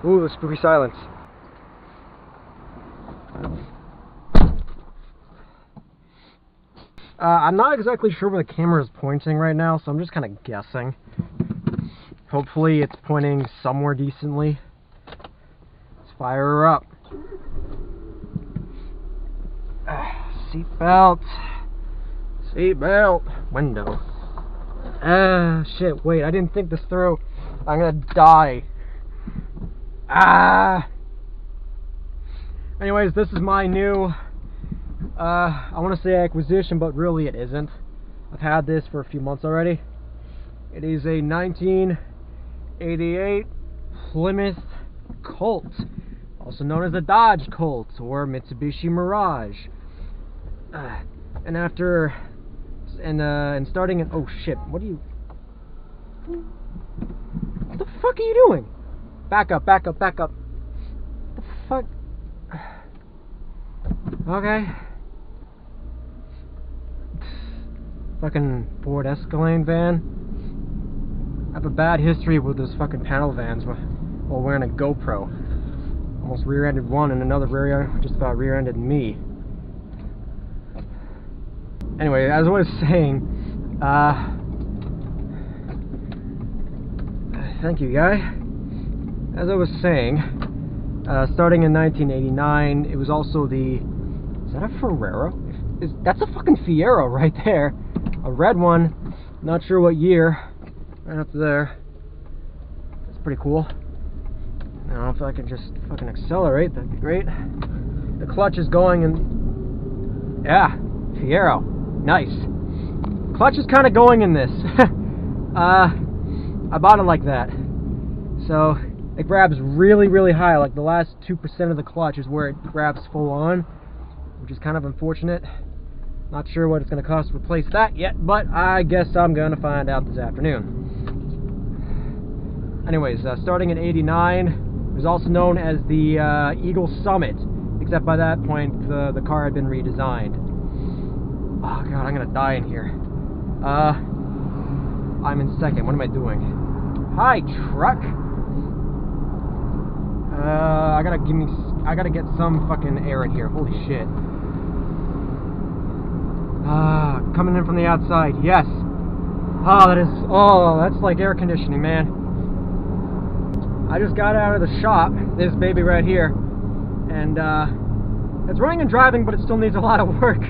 Ooh, the spooky silence. I'm not exactly sure where the camera is pointing right now, so I'm just kind of guessing. Hopefully it's pointing somewhere decently. Let's fire her up. Seatbelt. Seatbelt. Window. Shit, wait, I didn't think this through. I'm gonna die. Anyways, this is my new, I want to say acquisition, but really it isn't. I've had this for a few months already. It is a 1988 Plymouth Colt, also known as a Dodge Colt or Mitsubishi Mirage. And after, and starting in, oh shit, what are you, what the fuck are you doing? Back up, back up, back up. What the fuck? Okay. Fucking Ford Escalade van. I have a bad history with those fucking panel vans while wearing a GoPro. Almost rear-ended one and another just about rear-ended me. Anyway, as I was saying, thank you, guy. As I was saying, starting in 1989, it was also the, is that a Ferrero? That's a fucking Fiero right there. A red one, not sure what year, right up there. That's pretty cool. Now if I can just fucking accelerate, that'd be great. The clutch is going in, yeah, Fiero, nice. Clutch is kind of going in this. I bought it like that. So it grabs really, really high, like the last 2% of the clutch is where it grabs full on, which is kind of unfortunate. Not sure what it's going to cost to replace that yet, but I guess I'm going to find out this afternoon. Anyways, starting in '89, it was also known as the Eagle Summit, except by that point the car had been redesigned. Oh god, I'm going to die in here. I'm in second. What am I doing? Hi, truck. I gotta get some fucking air in here. Holy shit. Coming in from the outside. Yes. That's like air conditioning, man. I just got out of the shop, this baby right here, and it's running and driving, but it still needs a lot of work.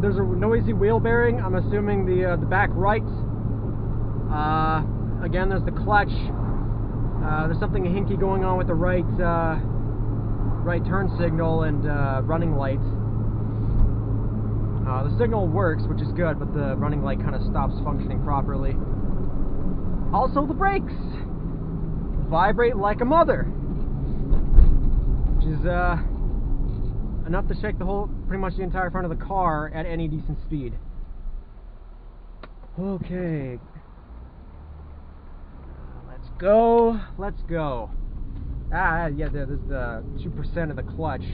There's a noisy wheel bearing. I'm assuming the back right. Again, there's the clutch. There's something hinky going on with the right turn signal and running light. The signal works, which is good, but the running light kind of stops functioning properly. Also, the brakes vibrate like a mother, which is enough to shake pretty much the entire front of the car at any decent speed. Okay. Let's go. Yeah, there's the 2% of the clutch.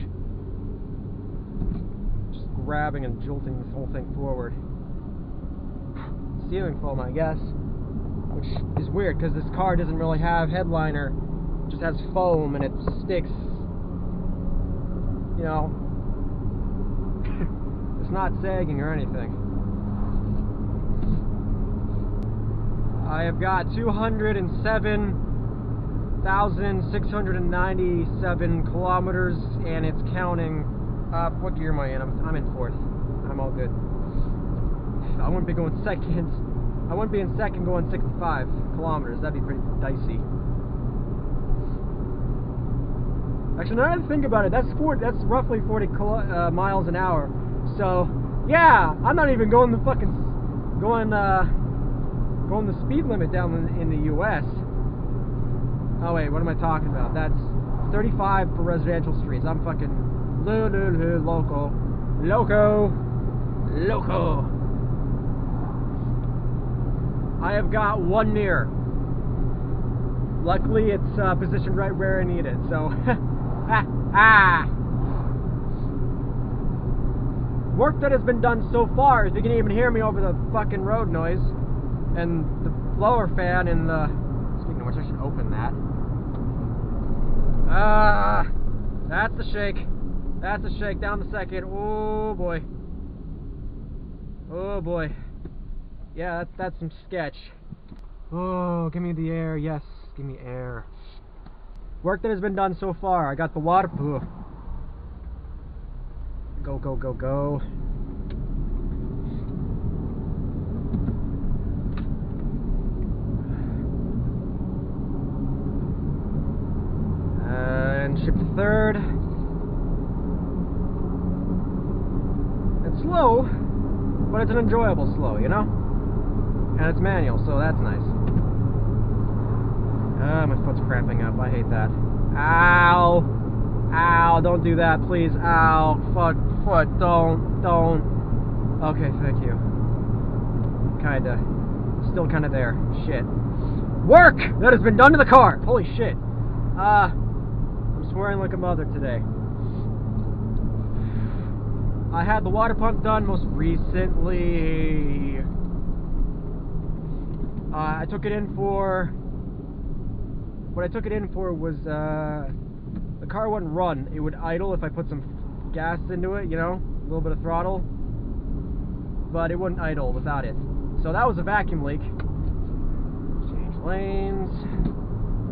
Just grabbing and jolting this whole thing forward. Ceiling foam, I guess. Which is weird, because this car doesn't really have headliner. It just has foam, and it sticks. You know, it's not sagging or anything. I have got 207,697 kilometers, and it's counting. What gear am I in? I'm in fourth. I'm all good. I wouldn't be going second. I wouldn't be in second going 65 kilometers. That'd be pretty dicey. Actually, now that I think about it, that's roughly 40 miles an hour. So, yeah, I'm not even going the fucking going the speed limit down in the U.S. Oh wait, what am I talking about? That's 35 for residential streets. I'm fucking loco. I have got one near. Luckily, it's positioned right where I need it. So, work that has been done so far is you can even hear me over the fucking road noise. And the blower fan in the, speaking of which, I should open that. Ah, that's the shake. That's the shake. Down the second. Oh boy. Oh boy. Yeah, that's some sketch. Oh, give me the air. Yes, give me air. Work that has been done so far. I got the water. Ugh. Go, go, go, go. And ship to third. It's slow, but it's an enjoyable slow, you know? And it's manual, so that's nice. Ah, my foot's cramping up. I hate that. Ow! Ow, don't do that, please. Ow, fuck, foot, don't. Okay, thank you. Kinda. Still kinda there. Shit. Work that has been done to the car! Holy shit. I'm swearing like a mother today. I had the water pump done most recently. I took it in for... What I took it in for was, the car wouldn't run. It would idle if I put some gas into it, you know? A little bit of throttle. But it wouldn't idle without it. So that was a vacuum leak. Change lanes.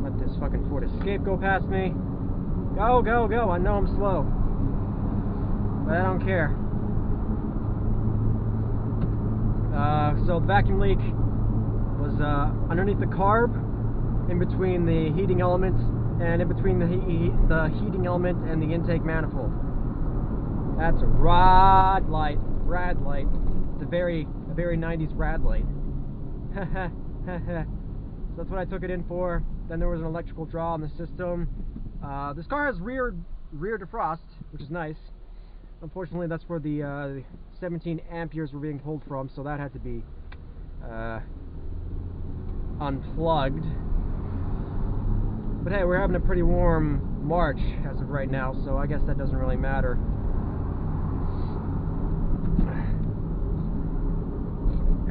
Let this fucking Ford Escape go past me. Go, go, go. I know I'm slow. But I don't care. So the vacuum leak was underneath the carb, in between the heating element, and in between the heating element and the intake manifold. That's a rad light. It's a very 90s rad light. So that's what I took it in for. Then there was an electrical draw on the system. This car has rear defrost, which is nice. Unfortunately, that's where the 17 amperes were being pulled from, so that had to be unplugged. But hey, we're having a pretty warm March as of right now, so I guess that doesn't really matter.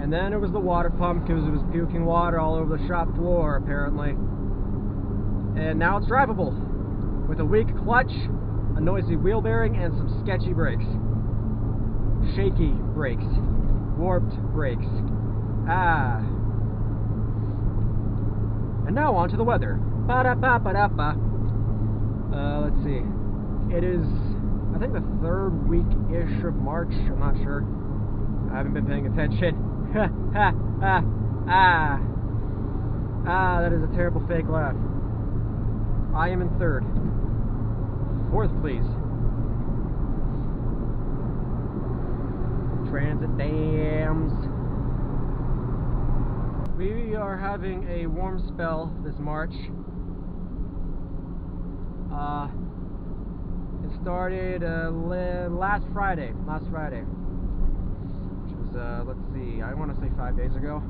And then it was the water pump, because it was puking water all over the shop floor, apparently. And now it's drivable, with a weak clutch, a noisy wheel bearing, and some sketchy brakes. Shaky brakes. Warped brakes. Ah. And now on to the weather. Ba-da-ba-ba-da-ba. Let's see. It is, I think, the third week-ish of March. I'm not sure. I haven't been paying attention. Ha ha ha. Ah. Ah, that is a terrible fake laugh. I am in third. Fourth, please. Transit dams. We are having a warm spell this March. It started last Friday, which was, let's see, I want to say 5 days ago.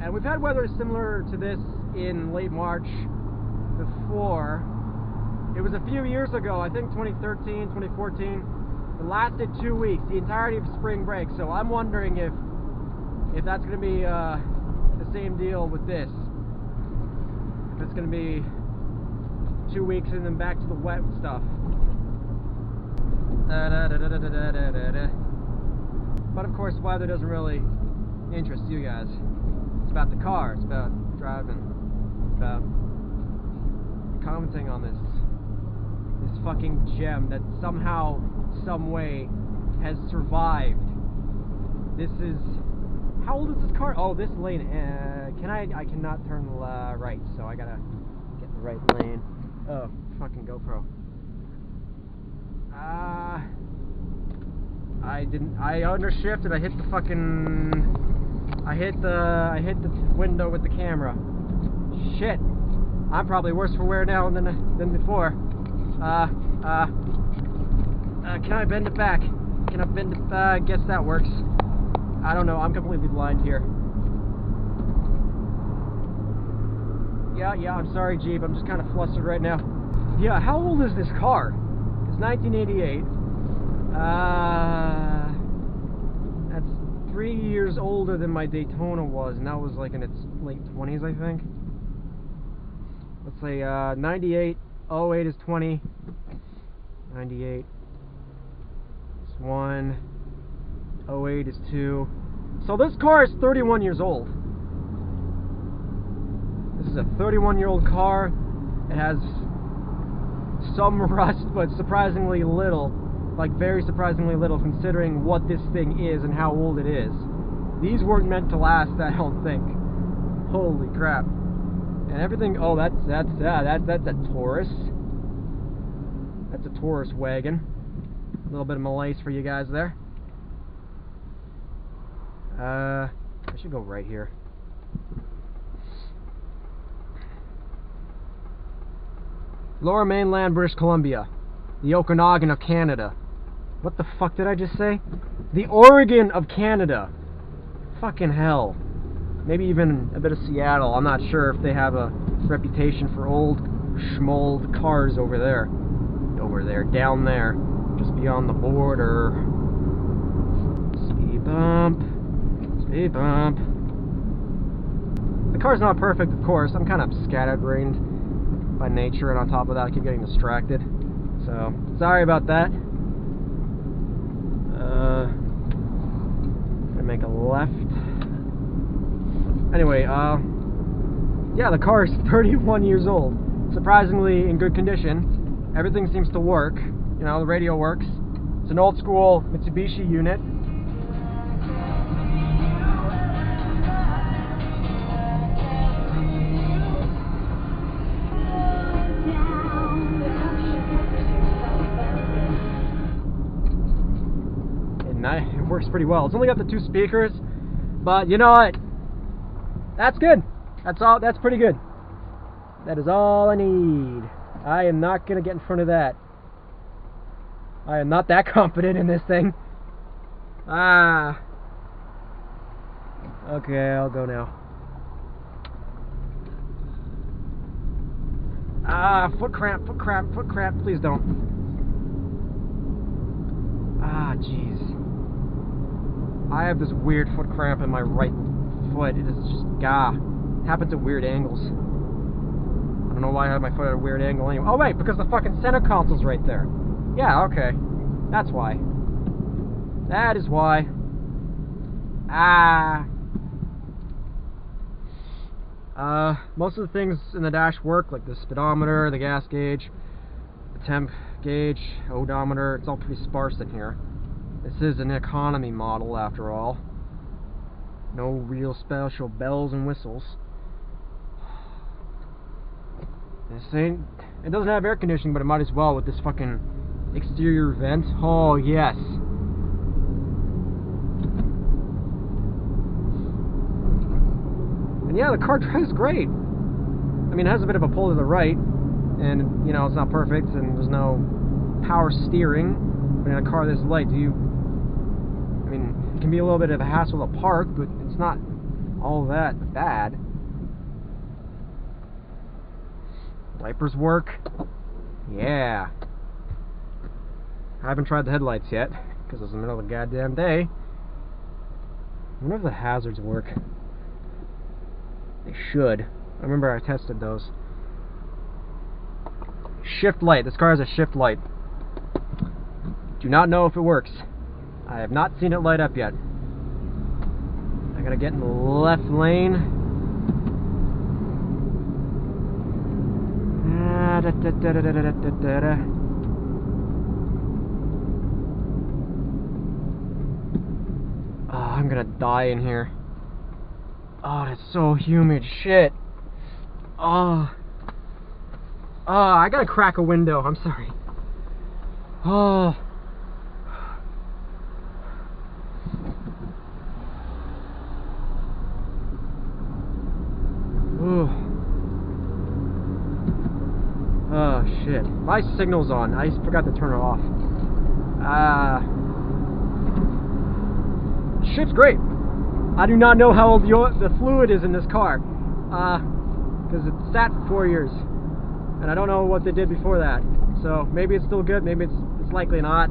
And we've had weather similar to this in late March before. It was a few years ago, I think 2013, 2014. It lasted 2 weeks, the entirety of spring break. So I'm wondering if that's going to be the same deal with this. If it's going to be 2 weeks and then back to the wet stuff. But of course, weather doesn't really interest you guys. It's about the car, it's about driving, it's about commenting on this fucking gem that somehow, some way, has survived. This is, how old is this car? Oh, this lane, I cannot turn right, so I gotta get the right lane. Oh, fucking GoPro. I undershifted, I hit the fucking, I hit the window with the camera. Shit. I'm probably worse for wear now than before. Can I bend it back? Can I bend it back? I guess that works. I don't know, I'm completely blind here. Yeah, I'm sorry, Jeep, I'm just kind of flustered right now. Yeah, how old is this car? It's 1988. That's 3 years older than my Daytona was, and that was like in its late 20s, I think. let's say 98, 08 is 20, 98 is 1, 08 is 2. So this car is 31 years old. This is a 31-year-old car. It has some rust, but surprisingly little. Like, very surprisingly little, considering what this thing is and how old it is. These weren't meant to last, I don't think. Holy crap. And everything, oh, that's a Taurus. That's a Taurus wagon. A little bit of malaise for you guys there. I should go right here. Lower Mainland, British Columbia. The Okanagan of Canada. What the fuck did I just say? The Oregon of Canada. Fucking hell. Maybe even a bit of Seattle. I'm not sure if they have a reputation for old, schmold cars over there. Over there, down there. Just beyond the border. Speed bump. Speed bump. The car's not perfect, of course. I'm kind of scatterbrained by nature, and on top of that I keep getting distracted, so sorry about that. Gonna make a left. Anyway, yeah, the car is 31 years old, surprisingly in good condition. Everything seems to work, you know, the radio works. It's an old school Mitsubishi unit. It works pretty well. It's only got the 2 speakers, but you know what? That's good. That's all. That's pretty good. That is all I need. I am not gonna get in front of that. I am not that confident in this thing. Okay, I'll go now. Foot cramp, foot cramp, foot cramp. Please don't. Jeez. I have this weird foot cramp in my right foot. It is just, it happens at weird angles. I don't know why I have my foot at a weird angle anyway. Oh wait, because the fucking center console's right there. Yeah, okay. That's why. That is why. Most of the things in the dash work, like the speedometer, the gas gauge, the temp gauge, odometer. It's all pretty sparse in here. This is an economy model, after all. No real special bells and whistles. It doesn't have air conditioning, but it might as well with this fucking exterior vent. Oh, yes. And yeah, the car drives great. I mean, it has a bit of a pull to the right, and, you know, it's not perfect, and there's no power steering. But in a car this light, I mean, it can be a little bit of a hassle to park, but it's not all that bad. Wipers work. Yeah. I haven't tried the headlights yet, because it's the middle of the goddamn day. I wonder if the hazards work. They should. I remember I tested those. Shift light. This car has a shift light. Do not know if it works. I have not seen it light up yet. I gotta get in the left lane. Oh, I'm gonna die in here. Oh, that's so humid. Shit. Oh. Oh, I gotta crack a window. I'm sorry. Oh. Oh shit. My signal's on. I forgot to turn it off. Shit's great. I do not know how old the fluid is in this car. Because it sat for 4 years. And I don't know what they did before that. So maybe it's still good, maybe it's likely not.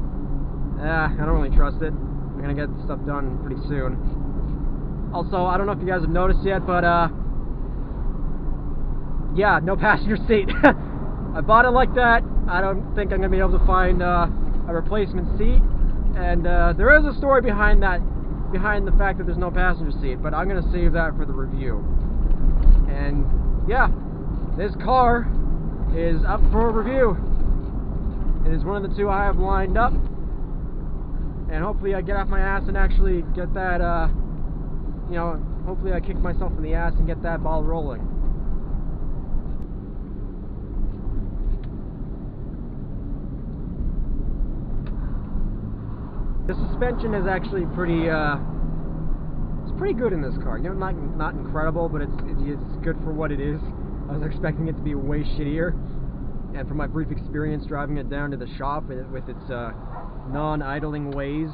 I don't really trust it. I'm gonna get stuff done pretty soon. Also, I don't know if you guys have noticed yet, but yeah, no passenger seat. I bought it like that. I don't think I'm going to be able to find a replacement seat. And there is a story behind that, behind the fact that there's no passenger seat, but I'm going to save that for the review. And yeah, this car is up for a review. It is one of the two I have lined up. And hopefully I get off my ass and actually get that, you know, hopefully I kick myself in the ass and get that ball rolling. The suspension is actually pretty, it's pretty good in this car. You know, not incredible, but it's good for what it is. I was expecting it to be way shittier, and from my brief experience driving it down to the shop with its non-idling ways,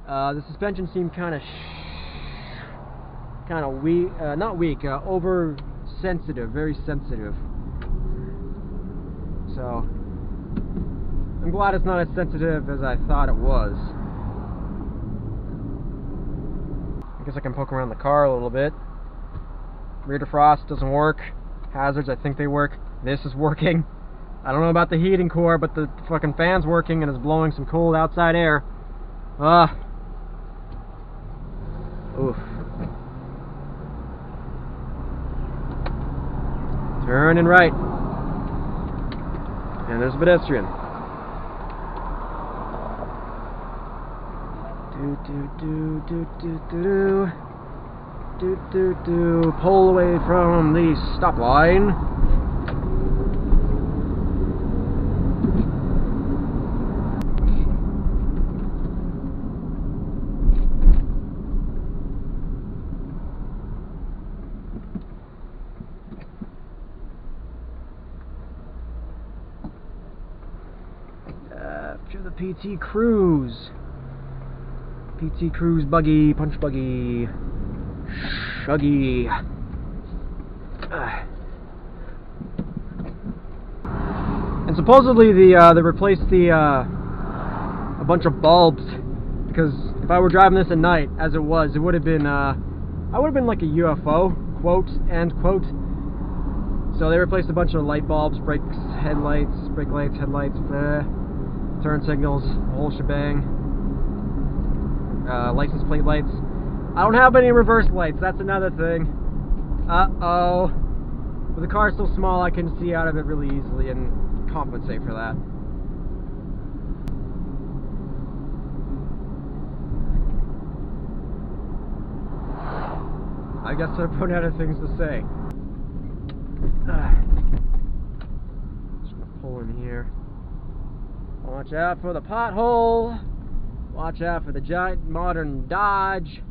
the suspension seemed kind of weak, not weak, over-sensitive, very sensitive. So I'm glad it's not as sensitive as I thought it was. I guess I can poke around the car a little bit. Rear defrost doesn't work. Hazards, I think they work. This is working. I don't know about the heating core, but the fucking fan's working and is blowing some cold outside air. Oof. Turning right. And there's a pedestrian. Pull away from the stop line. After the PT Cruise. PT Cruise buggy, punch buggy, shuggy. And supposedly they replaced a bunch of bulbs, because if I were driving this at night, as it was, it would have been I would have been like a UFO, quote end quote. So they replaced a bunch of light bulbs, brake lights, headlights, turn signals, the whole shebang. License plate lights. I don't have any reverse lights, that's another thing. Uh-oh. With the car so small, I can see out of it really easily and compensate for that. I guess I've run out of things to say. Just gonna pull in here. Watch out for the pothole. Watch out for the giant modern Dodge.